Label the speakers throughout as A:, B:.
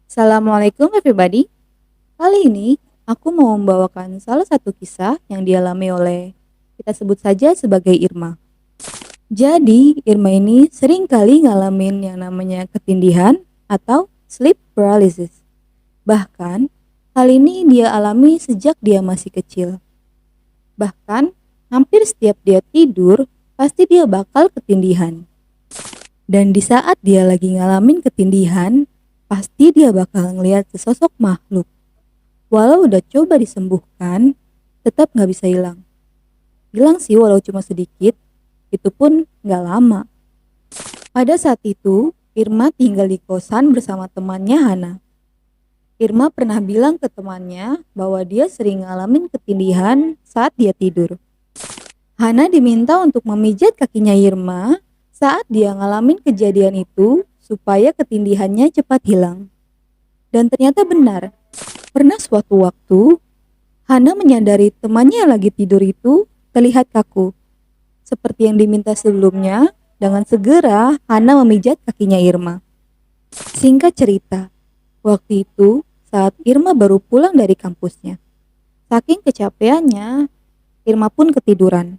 A: Assalamualaikum everybody. Kali ini aku mau membawakan salah satu kisah yang dialami oleh kita sebut saja sebagai Irma. Jadi Irma ini sering kali ngalamin yang namanya ketindihan atau sleep paralysis. Bahkan hal ini dia alami sejak dia masih kecil. Bahkan hampir setiap dia tidur pasti dia bakal ketindihan. Dan di saat dia lagi ngalamin ketindihan, pasti dia bakal ngelihat sesosok makhluk. Walau udah coba disembuhkan, tetap nggak bisa hilang. Hilang sih walau cuma sedikit, itu pun nggak lama. Pada saat itu, Irma tinggal di kosan bersama temannya Hana. Irma pernah bilang ke temannya bahwa dia sering ngalamin ketindihan saat dia tidur. Hana diminta untuk memijat kakinya Irma saat dia ngalamin kejadian itu supaya ketindihannya cepat hilang. Dan ternyata benar. Pernah suatu waktu, Hana menyadari temannya yang lagi tidur itu terlihat kaku. Seperti yang diminta sebelumnya, dengan segera Hana memijat kakinya Irma. Singkat cerita, waktu itu saat Irma baru pulang dari kampusnya. Saking kecapeannya, Irma pun ketiduran.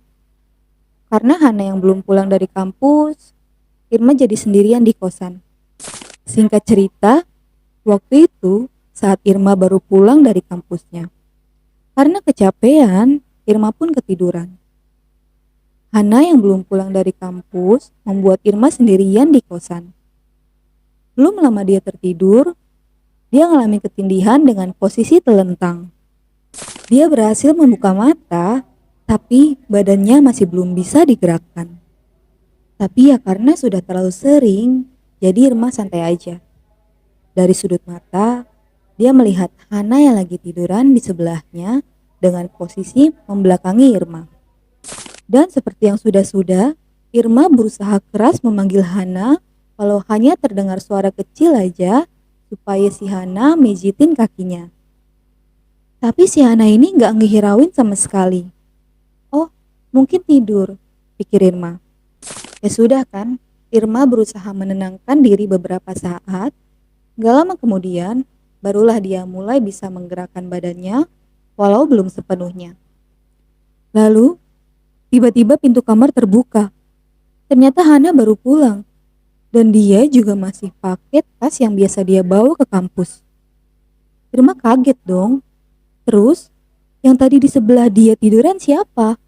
A: Karena Hana yang belum pulang dari kampus, Irma jadi sendirian di kosan. Singkat cerita, waktu itu saat Irma baru pulang dari kampusnya. Karena kecapean, Irma pun ketiduran. Hana yang belum pulang dari kampus membuat Irma sendirian di kosan. Belum lama dia tertidur, dia mengalami ketindihan dengan posisi telentang. Dia berhasil membuka mata, tapi badannya masih belum bisa digerakkan. Tapi ya karena sudah terlalu sering, jadi Irma santai aja. Dari sudut mata, dia melihat Hana yang lagi tiduran di sebelahnya dengan posisi membelakangi Irma. Dan seperti yang sudah-sudah, Irma berusaha keras memanggil Hana walau hanya terdengar suara kecil aja supaya si Hana mijitin kakinya. Tapi si Hana ini gak ngehirauin sama sekali. Oh, mungkin tidur, pikir Irma. Ya sudah kan, Irma berusaha menenangkan diri beberapa saat. Gak lama kemudian, barulah dia mulai bisa menggerakkan badannya walau belum sepenuhnya. Lalu, tiba-tiba pintu kamar terbuka. Ternyata Hana baru pulang. Dan dia juga masih pakai tas yang biasa dia bawa ke kampus. Irma kaget dong. Terus, yang tadi di sebelah dia tiduran siapa?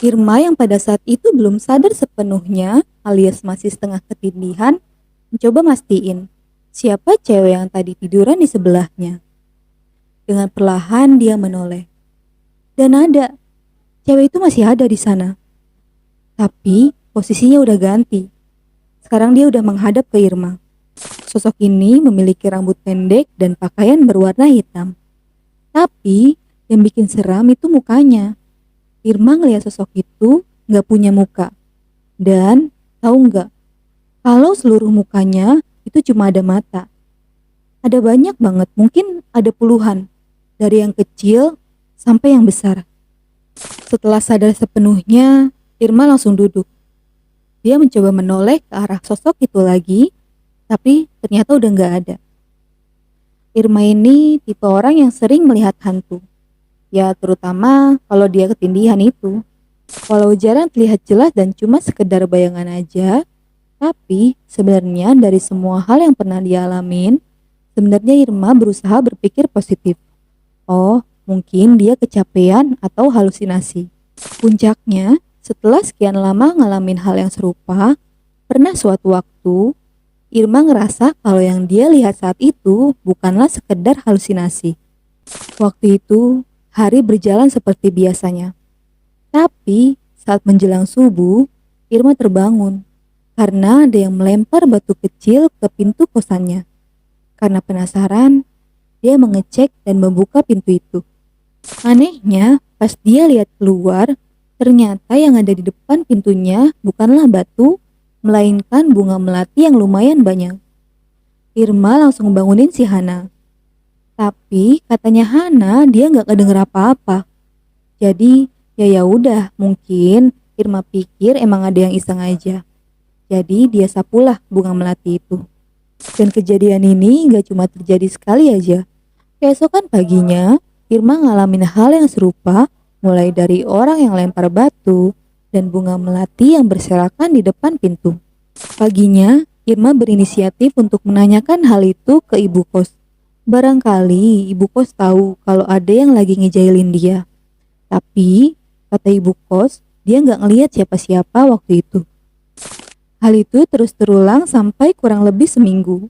A: Irma yang pada saat itu belum sadar sepenuhnya alias masih setengah ketindihan mencoba mastiin siapa cewek yang tadi tiduran di sebelahnya. Dengan perlahan dia menoleh. Dan ada. Cewek itu masih ada di sana. Tapi posisinya udah ganti. Sekarang dia udah menghadap ke Irma. Sosok ini memiliki rambut pendek dan pakaian berwarna hitam. Tapi yang bikin seram itu mukanya. Irma ngeliat sosok itu gak punya muka. Dan tahu nggak? Kalau seluruh mukanya itu cuma ada mata. Ada banyak banget, mungkin ada puluhan. Dari yang kecil sampai yang besar. Setelah sadar sepenuhnya, Irma langsung duduk. Dia mencoba menoleh ke arah sosok itu lagi, tapi ternyata udah nggak ada. Irma ini tipe orang yang sering melihat hantu. Ya terutama kalau dia ketindihan itu. Walau jarang terlihat jelas dan cuma sekedar bayangan aja, tapi sebenarnya dari semua hal yang pernah dia alamin, sebenarnya Irma berusaha berpikir positif. Oh, mungkin dia kecapean atau halusinasi. Puncaknya, setelah sekian lama ngalamin hal yang serupa, pernah suatu waktu, Irma ngerasa kalau yang dia lihat saat itu bukanlah sekedar halusinasi. Waktu itu, hari berjalan seperti biasanya. Tapi, saat menjelang subuh, Irma terbangun karena ada yang melempar batu kecil ke pintu kosannya. Karena penasaran, dia mengecek dan membuka pintu itu. Anehnya, pas dia lihat keluar, ternyata yang ada di depan pintunya bukanlah batu, melainkan bunga melati yang lumayan banyak. Irma langsung bangunin si Hana. Tapi katanya Hana dia nggak kedenger apa-apa. Jadi ya udah, mungkin Irma pikir emang ada yang iseng aja. Jadi dia sapulah bunga melati itu. Dan kejadian ini gak cuma terjadi sekali aja. Keesokan paginya, Irma ngalamin hal yang serupa, mulai dari orang yang lempar batu dan bunga melati yang berserakan di depan pintu. Paginya, Irma berinisiatif untuk menanyakan hal itu ke ibu kos. Barangkali ibu kos tahu kalau ada yang lagi ngejailin dia. Tapi, kata ibu kos, dia nggak ngelihat siapa-siapa waktu itu. Hal itu terus terulang sampai kurang lebih seminggu.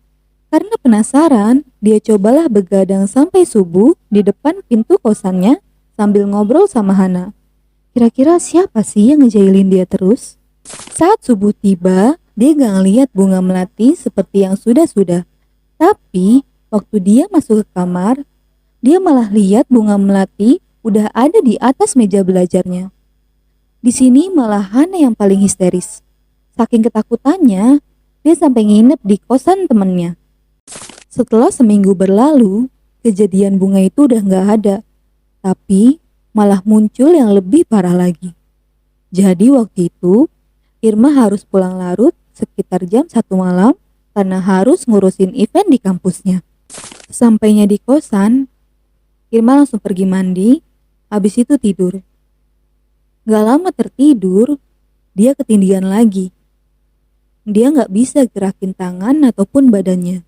A: Karena penasaran, dia cobalah begadang sampai subuh di depan pintu kosannya sambil ngobrol sama Hana. Kira-kira siapa sih yang ngejailin dia terus? Saat subuh tiba, dia gak ngeliat bunga melati seperti yang sudah-sudah. Tapi, waktu dia masuk ke kamar, dia malah lihat bunga melati udah ada di atas meja belajarnya. Di sini malah Hana yang paling histeris. Saking ketakutannya, dia sampai nginep di kosan temennya. Setelah seminggu berlalu, kejadian bunga itu udah gak ada. Tapi, malah muncul yang lebih parah lagi. Jadi waktu itu, Irma harus pulang larut sekitar jam 1 malam karena harus ngurusin event di kampusnya. Sampainya di kosan, Irma langsung pergi mandi, habis itu tidur. Gak lama tertidur, dia ketindihan lagi. Dia gak bisa gerakin tangan ataupun badannya.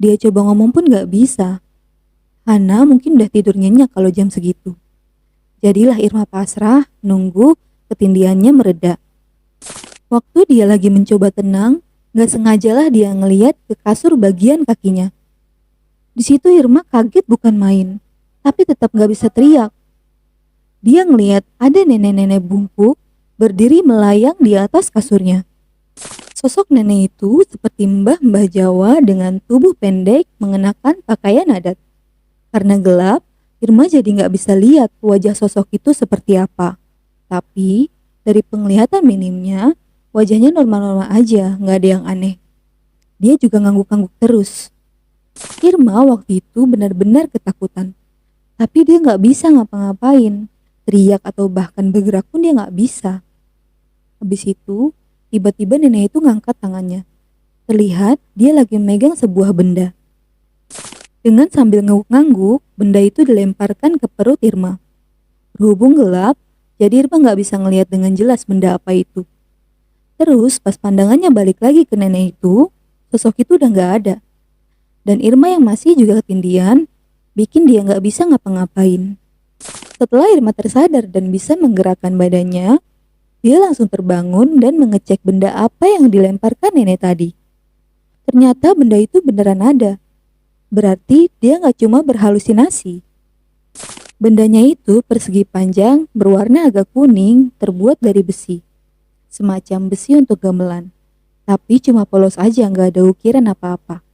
A: Dia coba ngomong pun gak bisa. Hana mungkin udah tidur nyenyak kalau jam segitu. Jadilah Irma pasrah, nunggu ketindihannya mereda. Waktu dia lagi mencoba tenang, gak sengajalah dia ngeliat ke kasur bagian kakinya. Di situ Irma kaget bukan main, tapi tetap gak bisa teriak. Dia ngeliat ada nenek-nenek bungkuk berdiri melayang di atas kasurnya. Sosok nenek itu seperti mbah-mbah Jawa dengan tubuh pendek mengenakan pakaian adat. Karena gelap, Irma jadi gak bisa lihat wajah sosok itu seperti apa. Tapi, dari penglihatan minimnya, wajahnya normal-normal aja, gak ada yang aneh. Dia juga ngangguk-ngangguk terus. Irma waktu itu benar-benar ketakutan. Tapi dia gak bisa ngapa-ngapain. Teriak atau bahkan bergerak pun dia gak bisa. Habis itu, tiba-tiba nenek itu ngangkat tangannya. Terlihat dia lagi megang sebuah benda. Dengan sambil ngangguk-ngangguk, benda itu dilemparkan ke perut Irma. Berhubung gelap, jadi Irma gak bisa ngelihat dengan jelas benda apa itu. Terus pas pandangannya balik lagi ke nenek itu, sosok itu udah gak ada. Dan Irma yang masih juga ketindihan, bikin dia gak bisa ngapa-ngapain. Setelah Irma tersadar dan bisa menggerakkan badannya, dia langsung terbangun dan mengecek benda apa yang dilemparkan nenek tadi. Ternyata benda itu beneran ada. Berarti dia gak cuma berhalusinasi. Bendanya itu persegi panjang, berwarna agak kuning, terbuat dari besi. Semacam besi untuk gamelan. Tapi cuma polos aja, gak ada ukiran apa-apa.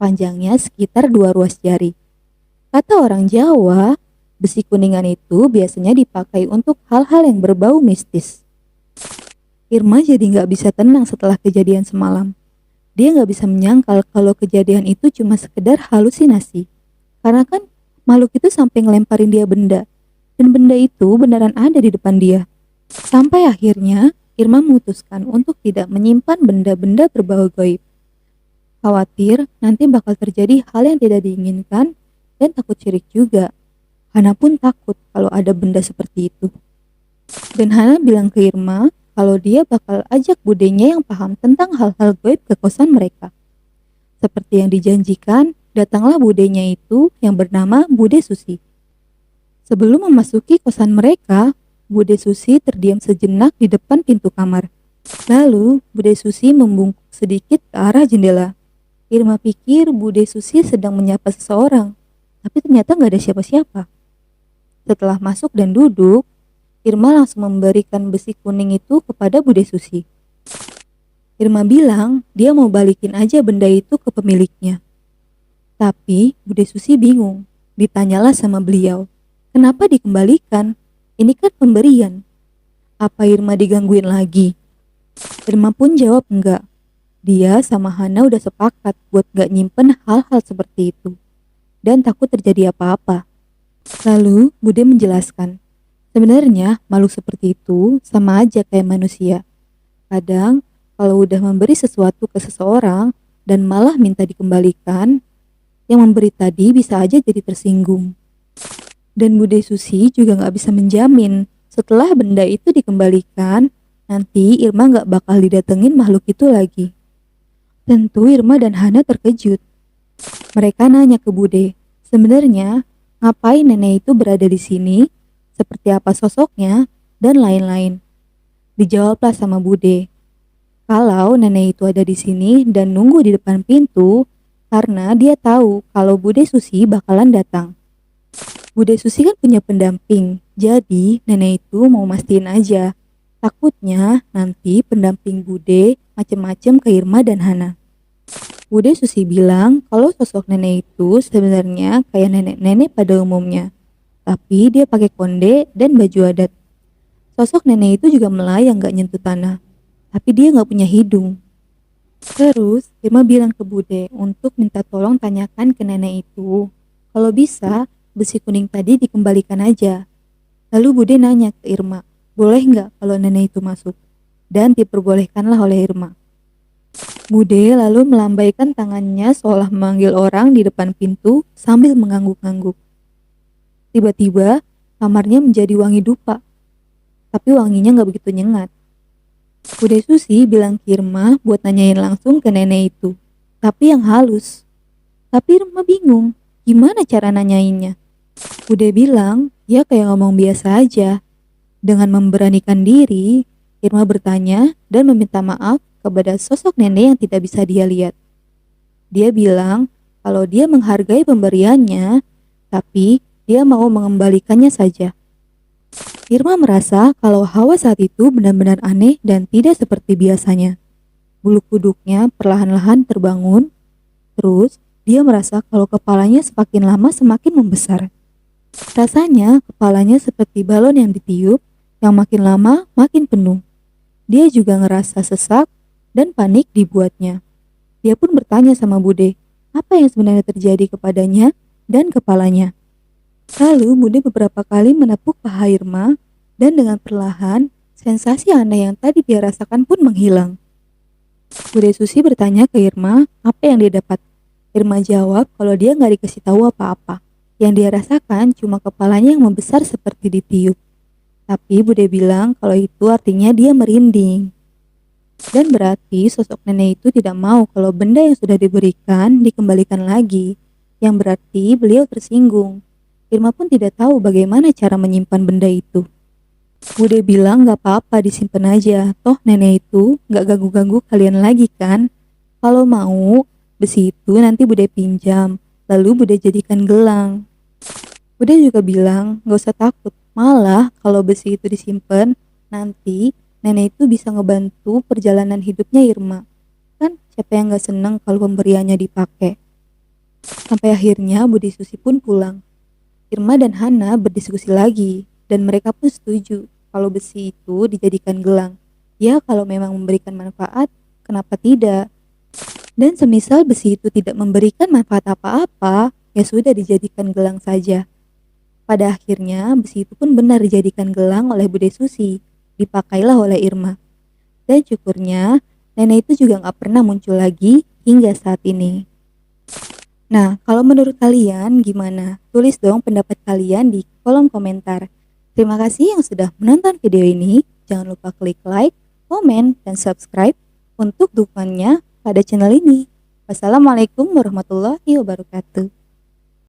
A: Panjangnya sekitar 2 ruas jari. Kata orang Jawa, besi kuningan itu biasanya dipakai untuk hal-hal yang berbau mistis. Irma jadi gak bisa tenang setelah kejadian semalam. Dia gak bisa menyangkal kalau kejadian itu cuma sekedar halusinasi. Karena kan makhluk itu sampai ngelemparin dia benda. Dan benda itu beneran ada di depan dia. Sampai akhirnya Irma memutuskan untuk tidak menyimpan benda-benda berbau gaib. Khawatir nanti bakal terjadi hal yang tidak diinginkan dan takut syirik juga. Hana pun takut kalau ada benda seperti itu. Dan Hana bilang ke Irma kalau dia bakal ajak budenya yang paham tentang hal-hal gaib ke kosan mereka. Seperti yang dijanjikan, datanglah budenya itu yang bernama Bude Susi. Sebelum memasuki kosan mereka, Bude Susi terdiam sejenak di depan pintu kamar. Lalu, Bude Susi membungkuk sedikit ke arah jendela. Irma pikir Bude Susi sedang menyapa seseorang, tapi ternyata gak ada siapa-siapa. Setelah masuk dan duduk, Irma langsung memberikan besi kuning itu kepada Bude Susi. Irma bilang dia mau balikin aja benda itu ke pemiliknya. Tapi Bude Susi bingung. Ditanyalah sama beliau, kenapa dikembalikan? Ini kan pemberian. Apa Irma digangguin lagi? Irma pun jawab enggak. Dia sama Hana udah sepakat buat gak nyimpen hal-hal seperti itu. Dan takut terjadi apa-apa. Lalu Bude menjelaskan, sebenarnya makhluk seperti itu sama aja kayak manusia. Kadang kalau udah memberi sesuatu ke seseorang, dan malah minta dikembalikan, yang memberi tadi bisa aja jadi tersinggung. Dan Bude Susi juga nggak bisa menjamin setelah benda itu dikembalikan, nanti Irma nggak bakal didatengin makhluk itu lagi. Tentu Irma dan Hana terkejut. Mereka nanya ke Bude, sebenarnya ngapain nenek itu berada di sini, seperti apa sosoknya, dan lain-lain. Dijawablah sama Bude, kalau nenek itu ada di sini dan nunggu di depan pintu, karena dia tahu kalau Bude Susi bakalan datang. Bude Susi kan punya pendamping, jadi nenek itu mau mastiin aja. Takutnya nanti pendamping Bude macem-macem ke Irma dan Hana. Bude Susi bilang kalau sosok nenek itu sebenarnya kayak nenek-nenek pada umumnya. Tapi dia pakai konde dan baju adat. Sosok nenek itu juga melayang gak nyentuh tanah. Tapi dia gak punya hidung. Terus Irma bilang ke Bude untuk minta tolong tanyakan ke nenek itu. Kalau bisa besi kuning tadi dikembalikan aja. Lalu Bude nanya ke Irma, boleh nggak kalau nenek itu masuk? Dan diperbolehkanlah oleh Irma. Bude lalu melambaikan tangannya seolah memanggil orang di depan pintu sambil mengangguk-angguk. Tiba-tiba kamarnya menjadi wangi dupa. Tapi wanginya nggak begitu nyengat. Bude Susi bilang ke Irma buat nanyain langsung ke nenek itu. Tapi yang halus. Tapi Irma bingung, gimana cara nanyainnya? Bude bilang, ya kayak ngomong biasa aja. Dengan memberanikan diri, Irma bertanya dan meminta maaf kepada sosok nenek yang tidak bisa dia lihat. Dia bilang kalau dia menghargai pemberiannya, tapi dia mau mengembalikannya saja. Irma merasa kalau hawa saat itu benar-benar aneh dan tidak seperti biasanya. Bulu kuduknya perlahan-lahan terbangun, terus dia merasa kalau kepalanya semakin lama semakin membesar. Rasanya kepalanya seperti balon yang ditiup, yang makin lama makin penuh. Dia juga ngerasa sesak dan panik dibuatnya. Dia pun bertanya sama Bude, apa yang sebenarnya terjadi kepadanya dan kepalanya. Lalu Bude beberapa kali menepuk paha Irma, dan dengan perlahan, sensasi aneh yang tadi dia rasakan pun menghilang. Bude Susi bertanya ke Irma apa yang dia dapat. Irma jawab kalau dia nggak dikasih tahu apa-apa. Yang dia rasakan cuma kepalanya yang membesar seperti ditiup. Tapi Bude bilang kalau itu artinya dia merinding. Dan berarti sosok nenek itu tidak mau kalau benda yang sudah diberikan dikembalikan lagi. Yang berarti beliau tersinggung. Irma pun tidak tahu bagaimana cara menyimpan benda itu. Bude bilang gak apa-apa disimpan aja. Toh nenek itu gak ganggu-ganggu kalian lagi kan. Kalau mau, besi itu nanti Bude pinjam. Lalu Bude jadikan gelang. Bude juga bilang gak usah takut. Malah kalau besi itu disimpan, nanti nenek itu bisa ngebantu perjalanan hidupnya Irma. Kan siapa yang gak seneng kalau pemberiannya dipakai. Sampai akhirnya Bude Susi pun pulang. Irma dan Hana berdiskusi lagi. Dan mereka pun setuju kalau besi itu dijadikan gelang. Ya kalau memang memberikan manfaat, kenapa tidak? Dan semisal besi itu tidak memberikan manfaat apa-apa, ya sudah dijadikan gelang saja. Pada akhirnya besi itu pun benar dijadikan gelang oleh Bude Susi. Dipakailah oleh Irma. Dan syukurnya nenek itu juga gak pernah muncul lagi hingga saat ini. Nah, kalau menurut kalian gimana? Tulis dong pendapat kalian di kolom komentar. Terima kasih yang sudah menonton video ini. Jangan lupa klik like, komen, dan subscribe untuk dukungannya pada channel ini. Wassalamualaikum warahmatullahi wabarakatuh.